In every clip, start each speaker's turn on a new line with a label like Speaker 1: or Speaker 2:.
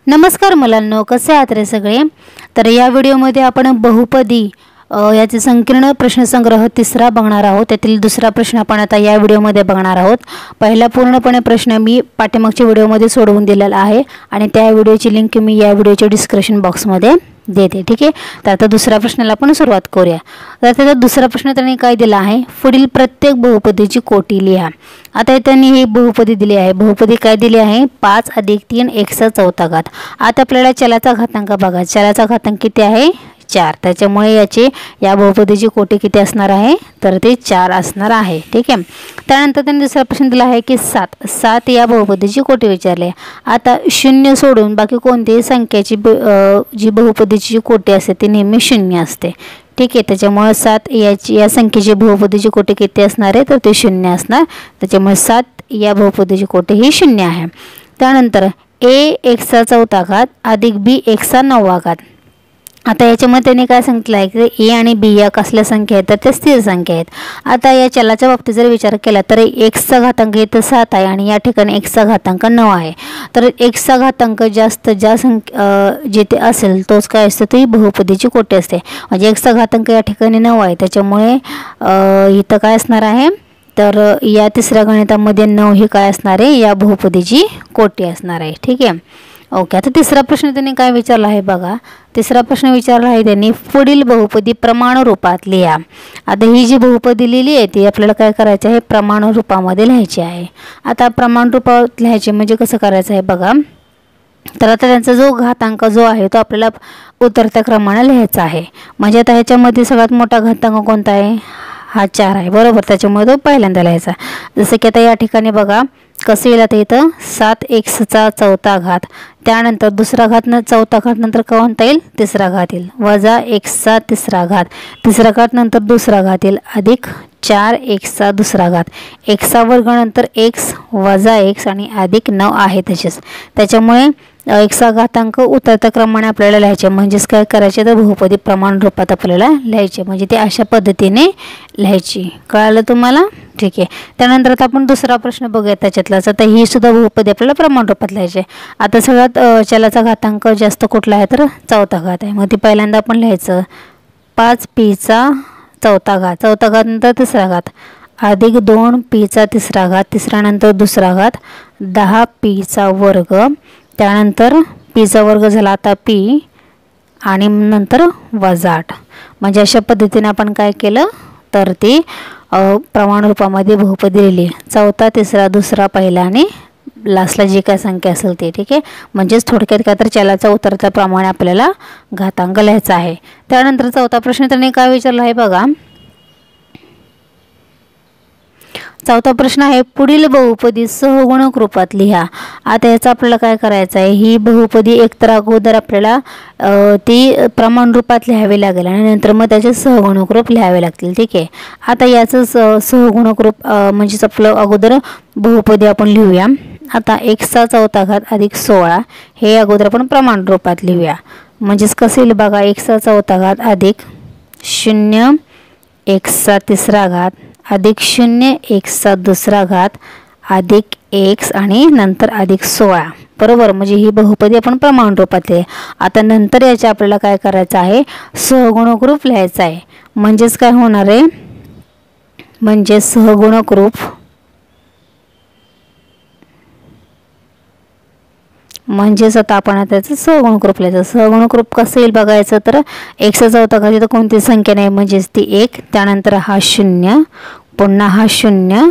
Speaker 1: नमस्कार मुलांनो, कसे आहात रे सगळे। तर या व्हिडिओमध्ये आपण बहुपदी याचे संकीर्ण प्रश्नसंग्रह तिसरा बघणार आहोत। त्यातील दुसरा प्रश्न आपण आता या व्हिडिओमध्ये बघणार आहोत। पहिला पूर्णपणे प्रश्न मी पाठीमागच्या व्हिडिओमध्ये सोडवून दिलेला आहे आणि त्या व्हिडिओची लिंक मी या व्हिडिओच्या डिस्क्रिप्शन बॉक्समध्ये देते, ठीक आहे। तर आता दुसऱ्या प्रश्नाला आपण सुरुवात करूया। तर त्याचा दुसरा प्रश्न त्यांनी काय दिला आहे, पुढील प्रत्येक बहुपदीची कोटी लिहा। आता त्यांनी ही बहुपदी दिली आहे। बहुपदी काय दिली आहे, 5 + 3 चा चौथा घात। आता आपल्याला चलाचा घातांक बघा, चलाचा घातांक किती आहे, 4। त्याच्यामुळे या बहुपदीची कोटी किती असणार आहे, तर ते 4 असणार आहे, ठीक आहे। त्यानंतर त्यांनी दुसरा प्रश्न दिला आहे की 7 या बहुपदीची कोटी विचारली। आता 0 सोडून बाकी कोणत्याही संख्येची जी बहुपदीची कोटी असते ती नेहमी 0 असते, ठीक आहे। त्याच्यामुळे 7 या संख्येची बहुपदीची कोटी किती असणार आहे, तर ते 0 असणार। त्याच्यामुळे 7 या बहुपदीची कोटी ही 0 आहे। त्यानंतर a चा चौथा घात अधिक b चा 9वा घात। आता याच्यामध्ये त्यांनी काय सांगितलं आहे की a आणि b या कसल्या संख्या आहेत, तर ते स्थिर संख्या आहेत। आता या चलाच्या बाबतीत जर विचार केला तर x चा घातांक इथं 7 आहे आणि या ठिकाणी x चा घातांक 9 आहे। तर x चा घातांक जास्त जिथे असेल तोच काय असतो, ती बहुपदीची कोटी असते। म्हणजे x चा घातांक या ठिकाणी 9 आहे, त्याच्यामुळे इथं काय असणार आहे, तर या तिसऱ्या गणितामध्ये 9 ही काय असणार आहे, या बहुपदीची कोटी असणार आहे, ठीक आहे। ओके, आता तिसरा प्रश्न त्यांनी काय विचारला आहे बघा। तिसरा प्रश्न विचारला आहे त्यांनी, पुढील बहुपदी प्रमाण रूपात लिहा। आता ही जी बहुपदी लिहिली आहे ती आपल्याला काय करायचं आहे, प्रमाण रूपामध्ये लिहायची आहे। आता प्रमाण रूपात लिहायचे म्हणजे कसं करायचं आहे बघा। तर आता त्यांचा जो घातांक जो आहे तो आपल्याला उतरत्या क्रमाने लिहायचा आहे। म्हणजे आता ह्याच्यामध्ये सगळ्यात मोठा घातांक कोणता आहे, हा 4 आहे, बरोबर। त्याच्यामुळे तो पहिल्यांदा लिहायचा। जसं की आता या ठिकाणी बघा कसं येईल, आता इथं 7x चा चौथा घात, त्यानंतर दुसरा घात चौथा घात नंतर कोणता येईल, तिसरा घात येईल, वजा x चा तिसरा घात, तिसरा घात नंतर दुसरा घात येईल, अधिक 4x चा दुसरा घात, x चा वर्ग नंतर x वजा x आणि अधिक 9 आहे तसेच। त्याच्यामुळे x चा घातांक उतरत्या क्रमाने आपल्याला लिहायचे। म्हणजेच काय करायचे, तर बहुपदी प्रमाण रूपात आपल्याला लिहायचे, म्हणजे ते अशा पद्धतीने लिहायची। कळालं तुम्हाला, ठीक आहे। त्यानंतर आता आपण दुसरा प्रश्न बघूया त्याच्यातलाच। आता ही सुद्धा बहुपदी आपल्याला प्रमाण रूपात लिहायची। आता सगळ्यात चलाचा घातांक जास्त कुठला आहे, तर चौथा घात आहे। मग ती पहिल्यांदा आपण लिहायचं 5p चा चौथा घात, चौथा घात नंतर तिसरा घात, अधिक 2p चा तिसरा घात, तिसरा नंतर दुसरा घात, 10p चा वर्ग, त्यानंतर p चा वर्ग झाला आता p आणि नंतर वजा 8। म्हणजे अशा पद्धतीने आपण काय केलं, तर ती प्रमाण रूपामध्ये बहुपदी लिहिली। चौथा, तिसरा, दुसरा, पहिला आणि लास्टला जी काय संख्या असेल ती, ठीक आहे। म्हणजेच थोडक्यात काय, तर चलाचा उतरत्या प्रमाणे आपल्याला घातांक लिहायचा आहे। त्यानंतर चौथा प्रश्न त्यांनी काय विचारला आहे बघा। चौथा प्रश्न आहे, पुढील बहुपदी सहगुणक रूपात लिहा। आता याचा आपल्याला काय करायचं आहे, ही बहुपदी एकतर अगोदर आपल्याला ती प्रमाण रूपात लिहावी लागेल आणि नंतर मग त्याचे सहगुणक रूप लिहावे लागतील, ठीक आहे। आता याचं सहगुणक रूप म्हणजेच आपलं अगोदर बहुपदी आपण लिहूया। आता x चा चौथा घात अधिक 16 हे अगोदर आपण प्रमाण रूपात लिहूया। म्हणजेच कसं येईल बघा, x चा चौथा घात अधिक 0 x चा तिसरा घात अधिक 0 x चा दुसरा घात अधिक x आणि नंतर अधिक 16, बरोबर। म्हणजे ही बहुपदी आपण प्रमाण रूपात लिहिली। आता नंतर याचे आपल्याला काय करायचं आहे, सहगुणक रूप लिहायचं आहे। म्हणजेच काय होणार आहे, म्हणजे सहगुणक रूप म्हणजेच आता आपण त्याचं सहगुणक रूप लिहायचं। सहगुणक रूप कसं येईल बघायचं, तर x चा चौथा घात इथं कोणती संख्या नाही म्हणजेच ती 1, त्यानंतर हा 0, पुन्हा हा 0,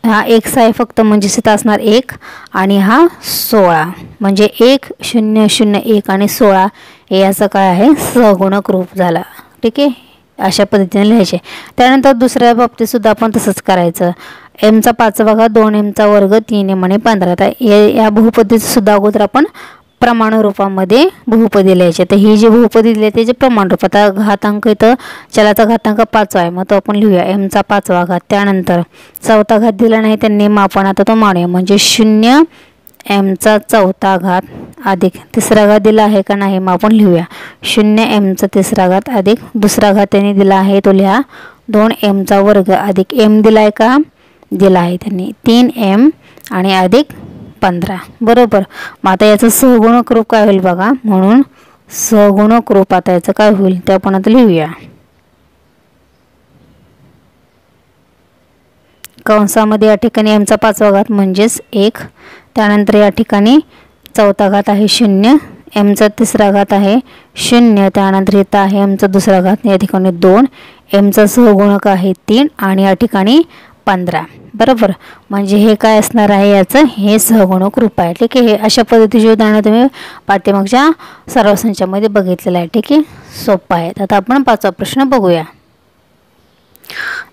Speaker 1: हा x आहे फक्त म्हणजेच इथं असणार 1 आणि हा 16, म्हणजे 1 0 0 1 आणि 16 हे याचं काय आहे, सहगुणक रूप झाला, ठीक आहे। अशा पद्धतीने लिहायचे। त्यानंतर दुसऱ्या बाबतीत सुद्धा आपण तसंच करायचं। m चा 5वा घात 2m चा वर्ग 3m आणि 15। आता या बहुपदीचं सुद्धा अगोदर आपण प्रमाण रूपामध्ये बहुपदी लिहायची। तर ही जी बहुपदी दिली त्याचे प्रमाण रूप, आता घातांक इथं चलाचा घातांक 5 आहे, मग तो आपण लिहूया m चा 5वा घात, त्यानंतर चौथा घात दिला नाही त्यांनी, मग आपण आता तो मानूया। म्हणजे 0 m चा चौथा घात अधिक तिसरा घात दिला आहे का नाही, मग आपण लिहूया 0 m चा तिसरा घात अधिक दुसरा घात त्यांनी दिला आहे तो लिहा 2m चा वर्ग अधिक m दिलाय का, दिला आहे त्यांनी 3m आणि अधिक 15 बरोबर. मग आता याचं सहगुणक रूप काय होईल बघा. म्हणून सहगुणक रूप आता याचं काय होईल ते आपण आता लिहूया. कंसामध्ये या ठिकाणी m चा 5वा घात म्हणजेच 1. त्यानंतर या ठिकाणी 4था घात आहे 0. m चा 3रा घात आहे 0. त्यानंतर इथं आहे m चा 2रा घात या ठिकाणी 2. m चा सहगुणक आहे 3 आणि या ठिकाणी 15 बरोबर. म्हणजे हे काय असणार आहे याचं हे सहगुणक रूप आहे. ठीक आहे. हे अशा पद्धतीचे उदाहरणं तुम्ही पाठ्यमागच्या सराव संचामध्ये बघितलेलं आहे. ठीक आहे. सोपं आहे. आता आपण 5वा प्रश्न बघूया.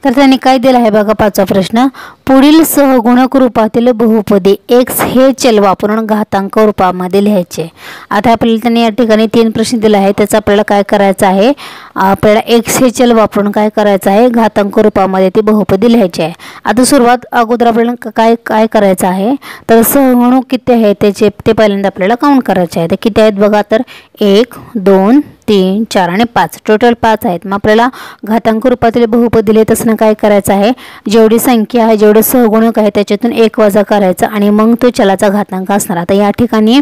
Speaker 1: तर त्यांनी काय दिलं आहे बघा 5वा प्रश्न. पुढील सहगुणक रूपातील बहुपदी x हे चल वापरून घातांक रूपामध्ये लिहायचे. आता आपल्याला त्यांनी या ठिकाणी 3 प्रश्न दिले आहे. त्याचं आपल्याला काय करायचं आहे. आपल्याला x हे चल वापरून काय करायचं आहे घातांक रूपामध्ये ती बहुपदी लिहायची आहे. आता सुरुवात अगोदर आपल्याला काय काय करायचं आहे तर सहगुणक किती आहे त्याचे ते पहिल्यांदा आपल्याला काउंट करायचे आहे. तर किती आहेत बघा. तर 1 2 3 4 आणि 5 टोटल 5 आहेत. मग आपल्याला घातांक रूपातील बहुपदी लिहित असताना काय करायचं आहे जेवढी संख्या आहे जेवढे सहगुणक आहे त्याच्यातून 1 वजा करायचं आणि मग तो चलाचा घातांक असणार. आता या ठिकाणी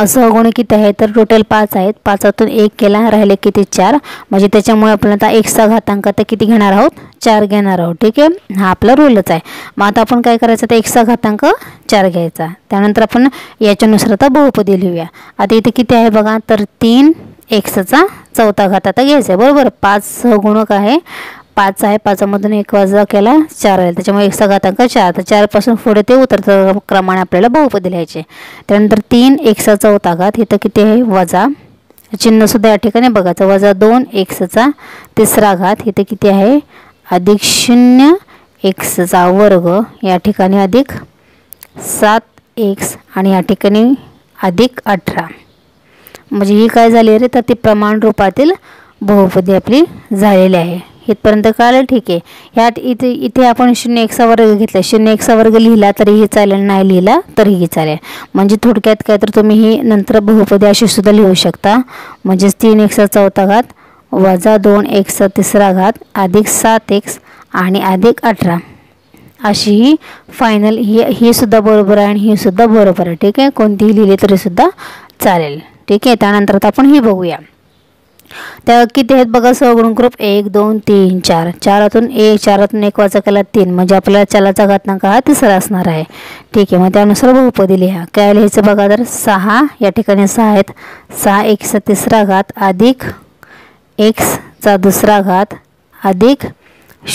Speaker 1: सहगुणक किती आहे तर टोटल 5 आहेत. 5तून 1 केला राहिले किती 4. म्हणजे त्याच्यामुळे आपण आता x चा घातांक आता किती घेणार आहोत 4 घेणार आहोत. ठीक आहे. हा आपला रूलच आहे. मग आता आपण काय करायचं तर x चा घातांक 4 घ्यायचा. त्यानंतर आपण याच्यानुसार आता बहुपदी लिहूया. आता इथे किती आहे बघा तर 3 x चा 4था घात आता घ्यायचा आहे बरोबर. 5 सहगुणक आहे 5 आहे. 5मधून 1 वजा केला 4 आहे. त्याच्यामुळे x चा घातांक 4. तर 4 पासून पुढे ते उतरतं क्रमाने आपल्याला बहुपदी लिहायचे. त्यानंतर 3 x चा 4था घात इथं किती आहे वजा चिन्ह सुद्धा या ठिकाणी बघायचं वजा 2 x चा 3रा घात इथे किती आहे अधिक 0 x चा वर्ग या ठिकाणी अधिक 7x आणि या ठिकाणी अधिक 18. म्हणजे ही काय झाली रे तर ती प्रमाण रूपातील बहुपदी आपली झालेली आहे. इथपर्यंत कळलं. ठीक आहे. ह्यात इथे आपण 0x चा वर्ग घेतला 0x चा वर्ग लिहिला तरीही चालेल नाही लिहिला तरीही चालेल. म्हणजे थोडक्यात काय तर तुम्ही ही नंतर बहुपदी अशी सुद्धा लिहू शकता. म्हणजेच 3x चा 4था घात वजा 2x चा 3रा घात अधिक 7x आणि अधिक 18 अशी ही फायनल ही सुद्धा बरोबर आहे आणि ही सुद्धा बरोबर आहे. ठीक आहे. कोणतीही लिहिली तरी सुद्धा चालेल. ठीक आहे. त्यानंतर आता आपण ही बघूया. त्या किती आहेत बघा सहगुणक रूप 1 2 3 4. 4तून 1 वजा केला 3 म्हणजे आपल्याला चलाचा घातांक हा 3रा असणार आहे. ठीक आहे. मग त्यानुसार बहुपदी लिहा. काय लिहायचं बघा तर 6 या ठिकाणी 6 आहेत. 6x चा 3रा घात अधिक x चा 2रा घात अधिक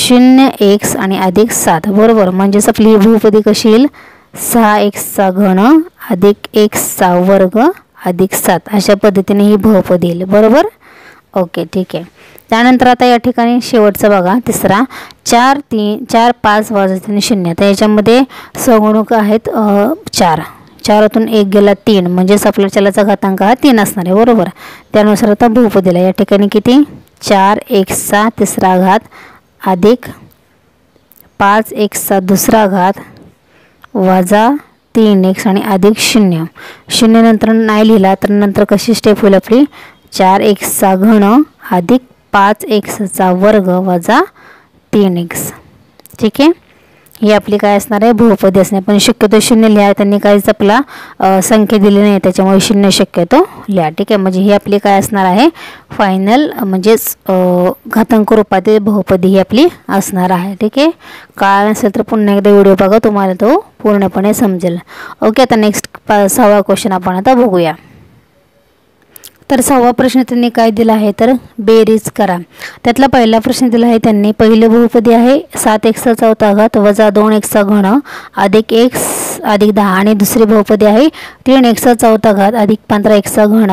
Speaker 1: 0x आणि अधिक 7 बरोबर. म्हणजेच आपली बहुपदी कशी येईल 6x चा घन अधिक x चा वर्ग अधिक 7 अशा पद्धतीने ही बहुपदी येईल बरोबर. ओके. ठीक आहे. त्यानंतर आता या ठिकाणी शेवटचा बघा 3रा 4 5 वजा 3 0. तर याच्यामध्ये सहगुणक आहेत 4. 4तून 1 गेला 3 म्हणजेच आपल्या चलाचा घातांक हा 3 असणार आहे बरोबर. त्यानुसार आता बहुपदीला या ठिकाणी किती 4x चा 3रा घात अधिक 5x चा 2रा घात वजा 3x आणि अधिक 0 नंतर नाही लिहिला तर नंतर कशी स्टेप होईल आपली 4x चा घन अधिक 5x चा वर्ग वजा 3x. ठीक आहे. ही आपली काय असणार आहे बहुपदी असणार. पण शक्यतो 0 लिहा. त्यांनी काहीच आपला संख्या दिली नाही त्याच्यामुळे 0 शक्यतो लिहा. ठीक आहे. म्हणजे ही आपली काय असणार आहे फायनल म्हणजेच घातांक रूपातील बहुपदी ही आपली असणार आहे. ठीक आहे. कळलं नसेल तर पुन्हा एकदा व्हिडिओ बघा तुम्हाला तो पूर्णपणे समजेल. ओके. आता नेक्स्ट 6वा क्वेश्चन आपण आता बघूया. तर 6वा प्रश्न त्यांनी काय दिला आहे तर बेरीज करा. त्यातला पहिला प्रश्न दिला आहे त्यांनी पहिली बहुपदी आहे 7x चा 4था घात वजा 2x चा घन अधिक x अधिक 10 आणि दुसरी बहुपदी आहे 3x चा 4था घात अधिक 15x चा घन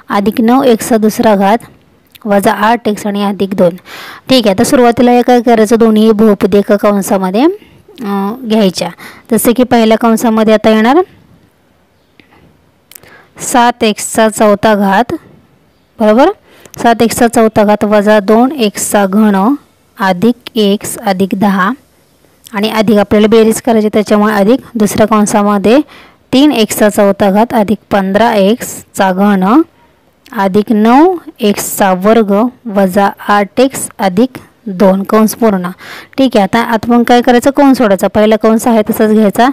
Speaker 1: अधिक 9x चा 2रा घात वजा 8x आणि अधिक 2. ठीक आहे. आता सुरुवातीला हे काय करायचं दोन्ही बहुपदी एका कंसामध्ये घ्यायच्या. जसे की पहिल्या कंसामध्ये आता येणार 7x चा 4था घात बरोबर 7x चा 4था घात वजा 2x चा घन अधिक x अधिक 10 आणि अधिक आपल्याला बेरीज करायची त्याच्यामुळे अधिक दुसऱ्या कंसामध्ये 3x चा 4था घात अधिक 15x चा घन अधिक 9x चा वर्ग वजा 8x अधिक 2 कंस पूर्ण. ठीक आहे. आता आपण काय करायचं, कंस सोडायचा. पहिला कंस आहे तसंच घ्यायचा.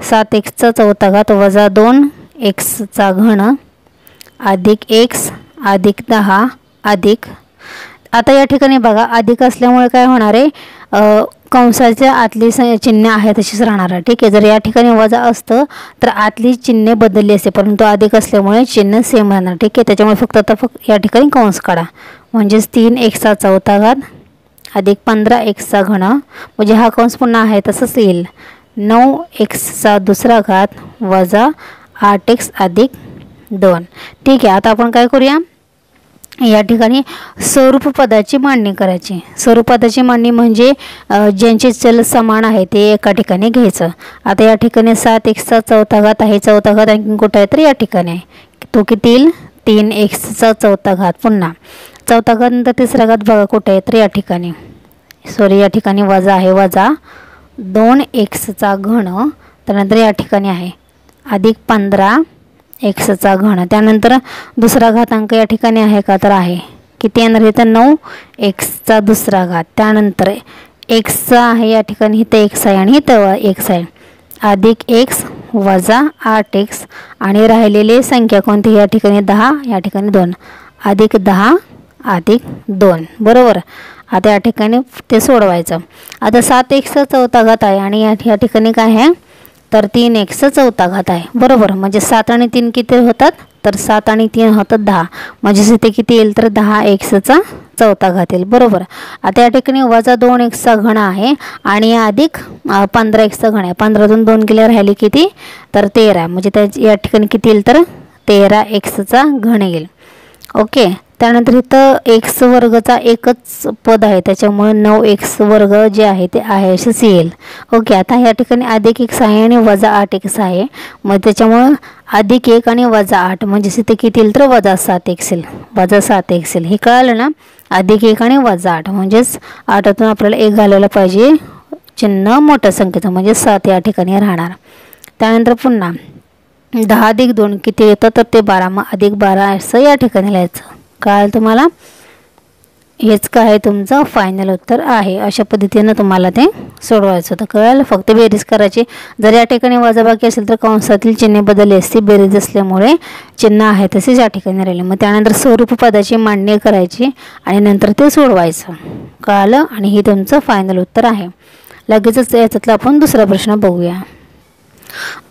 Speaker 1: 7x चौथा घात वजा 2x घन अधिक x अधिक 10 अधिक. आता या ठिकाणी बघा अधिक असल्यामुळे काय होणार आहे, कंसाच्या आतली चिन्ह आहे तशीच राहणार आहे. ठीक आहे. जर या ठिकाणी वजा असतं तर आतली चिन्ह बदलली असते, परंतु अधिक असल्यामुळे चिन्ह सेम राहणार. ठीक आहे. त्याच्यामुळे फक्त या ठिकाणी कंस काढा. म्हणजेच 3x चौथा घात अधिक 15x घन, म्हणजे हा कंस पुन्हा आहे तसंच येईल. 9x दुसरा घात वजा 8x अधिक 2. ठीक आहे. आता आपण काय करूया, या ठिकाणी स्वरूप पदाची मांडणी करायची. स्वरूप पदाची मांडणी म्हणजे ज्यांचे चल समान आहे ते एका ठिकाणी घ्यायचं. आता या ठिकाणी 7x चौथा घात आहे, चौथा घात आणखी कुठं आहे तर या ठिकाणी आहे. तो किती येईल, 3x चौथा घात. पुन्हा चौथा घात नंतर तिसरा घात बघा कुठे आहे तर या ठिकाणी, सॉरी या ठिकाणी वजा आहे, वजा 2x घन. त्यानंतर या ठिकाणी आहे अधिक 15x घन. त्यानंतर दुसरा घातांक या ठिकाणी आहे का तर आहे. किती येणार आहे तर 9x दुसरा घात. त्यानंतर x आहे या ठिकाणी, इथं x आहे आणि इथं x आहे. अधिक x वजा 8x आणि राहिलेले संख्या कोणती या ठिकाणी 10, या ठिकाणी 2. अधिक 10 अधिक 2. बरोबर. आता या ठिकाणी ते सोडवायचं. आता 7x चौथा घात आहे आणि या ठिकाणी काय आहे तर 3x चौथा घात आहे. बरोबर. म्हणजे 7 आणि 3 किती होतात तर 7 आणि 3 होतात 10. म्हणजे इथे किती येईल तर 10x चौथा घात येईल. बरोबर. आता या ठिकाणी वजा 2x घन आहे आणि अधिक 15x घन आहे. 15तून 2 गेले राहिले किती तर 13. म्हणजे त्या या ठिकाणी किती येईल तर 13x घन येईल. ओके. त्यानंतर इथं x वर्गचा एकच पद आहे त्याच्यामुळे 9x वर्ग जे आहे ते आहे असेच येईल. ओके. आता या ठिकाणी अधिक x आहे आणि वजा 8x आहे, मग त्याच्यामुळं अधिक 1 आणि वजा 8 म्हणजे इथे किती येईल तर वजा 7x येईल. वजा 7x येईल. हे कळालं ना. अधिक 1 आणि वजा 8 म्हणजेच 8तून आपल्याला 1 घालायला पाहिजे, चिन्ह मोठ्या संख्येचं म्हणजे 7 या ठिकाणी राहणार. त्यानंतर पुन्हा 10 अधिक 2 किती येतं तर ते 12, मग अधिक 12 असं या ठिकाणी लिहायचं. कळालं तुम्हाला. हेच काय आहे तुमचं फायनल उत्तर आहे. अशा पद्धतीनं तुम्हाला ते सोडवायचं होतं. कळालं. फक्त बेरीज करायची. जर या ठिकाणी वजाबाकी असेल तर कंसातील चिन्ह बदलली असते, बेरीज असल्यामुळे चिन्ह आहे तसेच या ठिकाणी राहिले. मग त्यानंतर स्वरूप पदाची मांडणी करायची आणि नंतर ते सोडवायचं. कळालं. आणि हे तुमचं फायनल उत्तर आहे. लगेचच याच्यातला आपण दुसरा प्रश्न बघूया.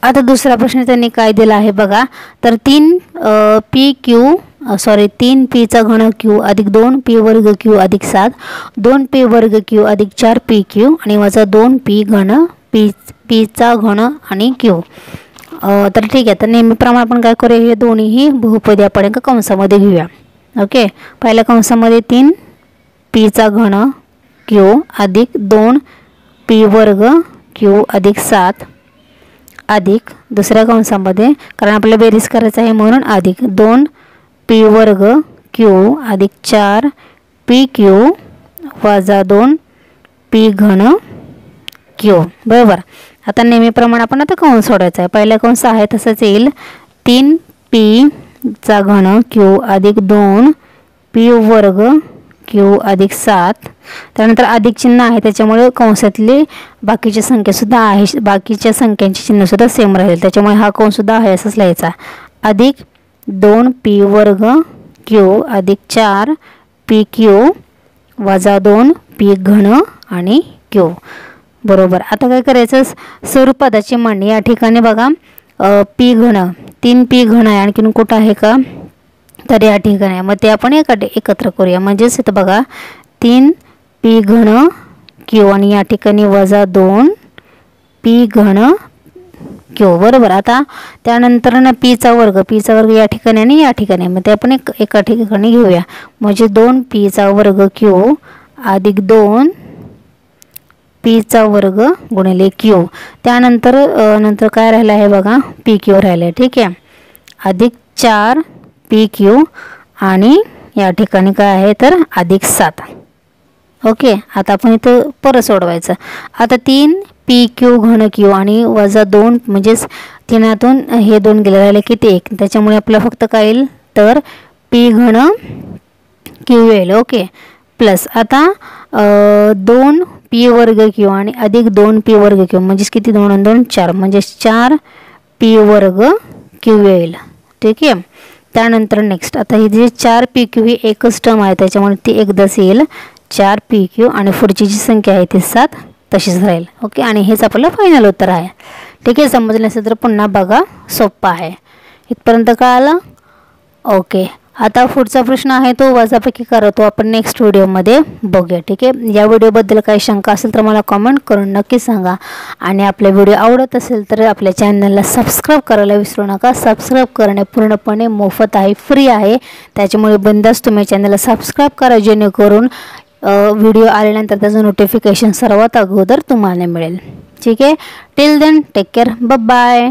Speaker 1: आता दुसरा प्रश्न त्यांनी काय दिला आहे बघा, तर 3p घन q अधिक 2p वर्ग q अधिक 7, 2p वर्ग q अधिक 4pq आणि वजा 2p घन p घन आणि q. तर ठीक आहे. तर नेहमीप्रमाणे आपण काय करूया, हे दोन्हीही बहुपदी आपण एका कंसामध्ये घेऊया. ओके. पहिल्या कंसामध्ये 3p घन q अधिक 2p वर्ग q अधिक 7 अधिक दुसऱ्या कंसामध्ये, कारण आपल्याला बेरीज करायचं आहे म्हणून अधिक 2p वर्ग q अधिक 4pq वजा 2p घन q. बरोबर. आता नेहमीप्रमाणे आपण आता कंस सोडायचा आहे. पहिला कंस आहे तसंच येईल 3p घन q अधिक 2p वर्ग q अधिक 7. त्यानंतर अधिक चिन्ह आहे त्याच्यामुळे कंसातली बाकीची संख्यासुद्धा आहे, बाकीच्या संख्यांची चिन्हसुद्धा सेम राहील, त्याच्यामुळे हा कंससुद्धा आहे असंच लिहायचा. अधिक 2p वर्ग q अधिक 4pq वजा 2p घन आणि q. बरोबर. आता काय करायचं, स्वरूप पदाची मांडणी. या ठिकाणी बघा p घन 3p घन आहे, आणखीन कुठं आहे का तर या ठिकाणी, मग ते आपण एकत्र करूया. म्हणजेच इथं बघा 3p घन q आणि या ठिकाणी वजा 2p घन q. बरोबर. आता त्यानंतर ना p चा वर्ग या ठिकाणी आणि या ठिकाणी, मग ते आपण एका ठिकाणी घेऊया. म्हणजे 2p चा वर्ग q अधिक 2p चा वर्ग गुणिले q. त्यानंतर नंतर काय राहिलं आहे बघा pq राहिलं आहे. ठीक आहे. अधिक 4pq आणि या ठिकाणी काय आहे तर अधिक 7. ओके. आता आपण इथं परत सोडवायचं. आता 3pq घन q आणि वजा 2 म्हणजेच 3तून हे 2 गेले राहिले किती 1, त्याच्यामुळे आपल्याला फक्त काय येईल तर p घन q येईल. ओके. प्लस आता 2p वर्ग क्यू आणि अधिक 2p वर्ग क्यू म्हणजेच किती 2 आणि 2 4 म्हणजे 4p वर्ग क्यू येईल. ठीक आहे. त्यानंतर नेक्स्ट आता ही जी 4pq ही एकच टर्म आहे त्याच्यामुळे ती एकदाच येईल 4pq आणि पुढची जी संख्या आहे ती 7 तशीच राहील. ओके. आणि हेच आपलं फायनल उत्तर आहे. ठीक आहे. समजलं नसेल तर पुन्हा बघा, सोपं आहे. इथपर्यंत कळालं? ओके. आता पुढचा प्रश्न आहे तो वजाबाकी करा, तो आपण नेक्स्ट व्हिडिओमध्ये बघूया. ठीक आहे. या व्हिडिओबद्दल काही शंका असेल तर मला कमेंट करून नक्की सांगा. आणि आपला व्हिडिओ आवडत असेल तर आपल्या चॅनलला सबस्क्राईब करायला विसरू नका. सबस्क्राईब करणे पूर्णपणे मोफत आहे, फ्री आहे. त्याच्यामुळे बिनधास्त तुम्ही चॅनलला सबस्क्राईब करा जेणेकरून व्हिडिओ आल्यानंतर त्याचं नोटिफिकेशन सर्वात अगोदर तुम्हाला मिळेल. ठीक आहे. Till then take care. Bye.